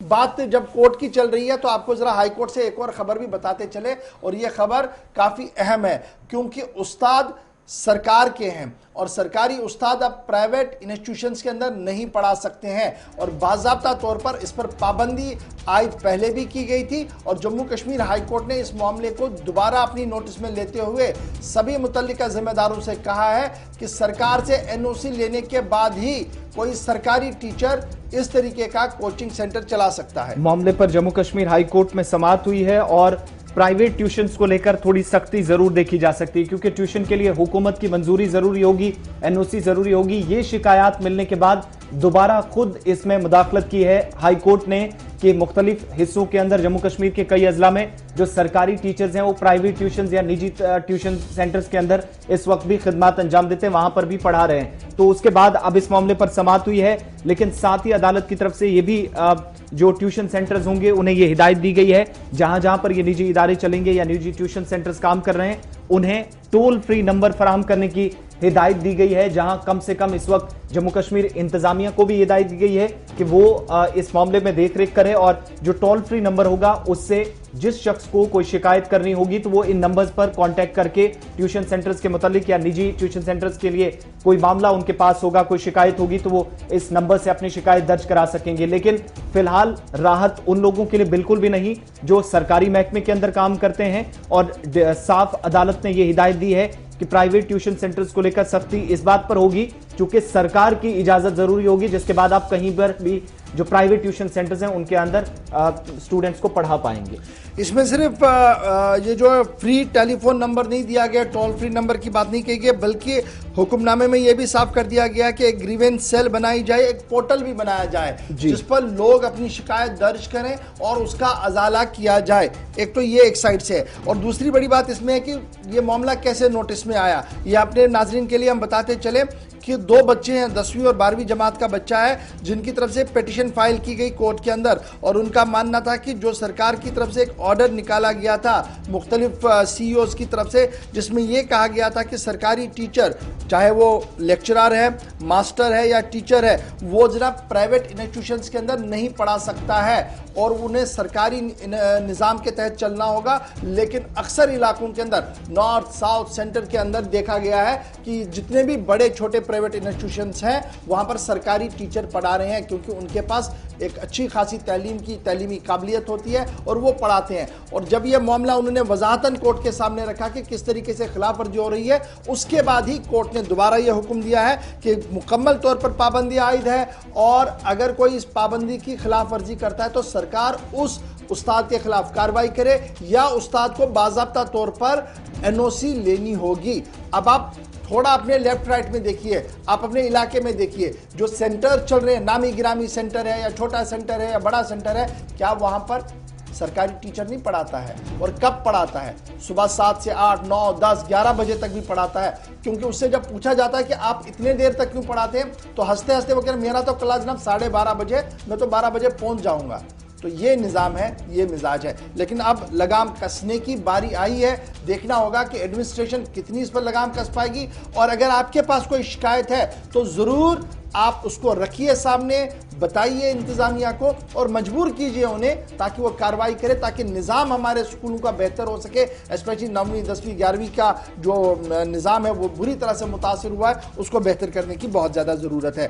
बात जब कोर्ट की चल रही है तो आपको जरा हाई कोर्ट से एक और खबर भी बताते चले, और यह खबर काफी अहम है क्योंकि उस्ताद सरकार के हैं और सरकारी उस्ताद अब प्राइवेट इंस्टीट्यूशंस के अंदर नहीं पढ़ा सकते हैं, और बाज़ाब्ता तौर पर इस पर पाबंदी आज पहले भी की गई थी। और जम्मू कश्मीर हाई कोर्ट ने इस मामले को दोबारा अपनी नोटिस में लेते हुए सभी मुतल्लिका जिम्मेदारों से कहा है कि सरकार से एनओसी लेने के बाद ही कोई सरकारी टीचर इस तरीके का कोचिंग सेंटर चला सकता है। मामले पर जम्मू कश्मीर हाई कोर्ट में समाअत हुई है और प्राइवेट ट्यूशंस को लेकर थोड़ी सख्ती जरूर देखी जा सकती है, क्योंकि ट्यूशन के लिए हुकूमत की मंजूरी जरूरी होगी, एनओसी जरूरी होगी। ये शिकायत मिलने के बाद दोबारा खुद इसमें मुदाखलत की है हाई कोर्ट ने कि मुख्तलिफ हिस्सों के अंदर जम्मू कश्मीर के कई अजला में जो सरकारी टीचर्स हैं वो प्राइवेट ट्यूशन या निजी ट्यूशन सेंटर्स के अंदर इस वक्त भी खिदमत अंजाम देते हैं, वहां पर भी पढ़ा रहे हैं। तो उसके बाद अब इस मामले पर समाअत हुई है, लेकिन साथ ही अदालत की तरफ से ये भी जो ट्यूशन सेंटर्स होंगे उन्हें ये हिदायत दी गई है, जहां जहां पर ये निजी इदारे चलेंगे या निजी ट्यूशन सेंटर्स काम कर रहे हैं उन्हें टोल फ्री नंबर फराहम करने की हिदायत दी गई है, जहां कम से कम इस वक्त जम्मू कश्मीर इंतजामिया को भी हिदायत दी गई है कि वो इस मामले में देखरेख करे और जो टोल फ्री नंबर होगा उससे जिस शख्स को कोई शिकायत करनी होगी तो वो इन नंबर्स पर कांटेक्ट करके ट्यूशन सेंटर्स के मुतालिक या निजी ट्यूशन सेंटर्स के लिए कोई मामला उनके पास होगा, कोई शिकायत होगी तो वो इस नंबर से अपनी शिकायत दर्ज करा सकेंगे। लेकिन फिलहाल राहत उन लोगों के लिए बिल्कुल भी नहीं जो सरकारी महकमे के अंदर काम करते हैं, और साफ अदालत ने यह हिदायत दी है कि प्राइवेट ट्यूशन सेंटर्स को लेकर सख्ती इस बात पर होगी क्योंकि सरकार की इजाजत जरूरी होगी, जिसके बाद आप कहीं पर भी जो प्राइवेट ट्यूशन सेंटर्स हैं उनके अंदर स्टूडेंट्स को पढ़ा पाएंगे। इसमें सिर्फ ये जो फ्री टेलीफोन नंबर नहीं दिया गया, टोल फ्री नंबर की बात नहीं कही गई, बल्कि हुक्मनामे में यह भी साफ कर दिया गया कि एक ग्रीवेंस सेल बनाई जाए, एक पोर्टल भी बनाया जाए जिस पर लोग अपनी शिकायत दर्ज करें और उसका अजाला किया जाए। एक तो ये एक साइड से है, और दूसरी बड़ी बात इसमें है कि ये मामला कैसे नोटिस में आया, ये अपने नाजरीन के लिए हम बताते चले कि दो बच्चे हैं, 10वीं और 12वीं जमात का बच्चा है, जिनकी तरफ से पिटीशन फाइल की गई कोर्ट के अंदर, और उनका मानना था कि जो सरकार की तरफ से एक ऑर्डर निकाला गया था मुख्तलिफ सीईओज की तरफ से, जिसमें यह कहा गया था कि सरकारी टीचर चाहे वो लेक्चरर है, मास्टर है या टीचर है, वो जनाब प्राइवेट इंस्टीट्यूशंस के अंदर नहीं पढ़ा सकता है और उन्हें सरकारी निज़ाम के तहत चलना होगा। लेकिन अक्सर इलाकों के अंदर नॉर्थ साउथ सेंटर के अंदर देखा गया है कि जितने भी बड़े छोटे प्राइवेट इंस्टीट्यूशंस हैं वहां पर सरकारी टीचर पढ़ा रहे हैं, क्योंकि उनके पास एक अच्छी खासी तालीमी काबिलियत होती है और वो पढ़ाते हैं। और जब यह मामला उन्होंने वजाहतन कोर्ट के सामने रखा कि किस तरीके से खिलाफ वर्जी हो रही है, उसके बाद ही कोर्ट ने दोबारा यह हुक्म दिया है कि मुकम्मल तौर पर पाबंदी आयद है, और अगर कोई इस पाबंदी की खिलाफ वर्जी करता है तो सरकार उस उस्ताद के खिलाफ कार्रवाई करे या उस्ताद को बाज़ाब्ता तौर पर एनओसी लेनी होगी। अब आप थोड़ा अपने लेफ्ट राइट में देखिए, आप अपने इलाके में देखिए, जो सेंटर चल रहे हैं, नामी गिरामी सेंटर है या छोटा सेंटर है या बड़ा सेंटर है, क्या वहां पर सरकारी टीचर नहीं पढ़ाता है? और कब पढ़ाता है? सुबह 7 से 8, 9, 10, 11 बजे तक भी पढ़ाता है। क्योंकि उससे जब पूछा जाता है कि आप इतने देर तक क्यों पढ़ाते हैं, तो हंसते हंसते वो कह रहे मेरा तो क्लास जनाब 12:30 बजे, मैं तो 12 बजे पहुंच जाऊंगा। तो ये निज़ाम है, ये मिजाज है। लेकिन अब लगाम कसने की बारी आई है, देखना होगा कि एडमिनिस्ट्रेशन कितनी इस पर लगाम कस पाएगी। और अगर आपके पास कोई शिकायत है तो ज़रूर आप उसको रखिए सामने, बताइए इंतज़ामिया को और मजबूर कीजिए उन्हें ताकि वो कार्रवाई करे, ताकि निज़ाम हमारे स्कूलों का बेहतर हो सके। स्पेशली 9वीं 10वीं 11वीं का जो निज़ाम है वो बुरी तरह से मुतासिर हुआ है, उसको बेहतर करने की बहुत ज़्यादा ज़रूरत है।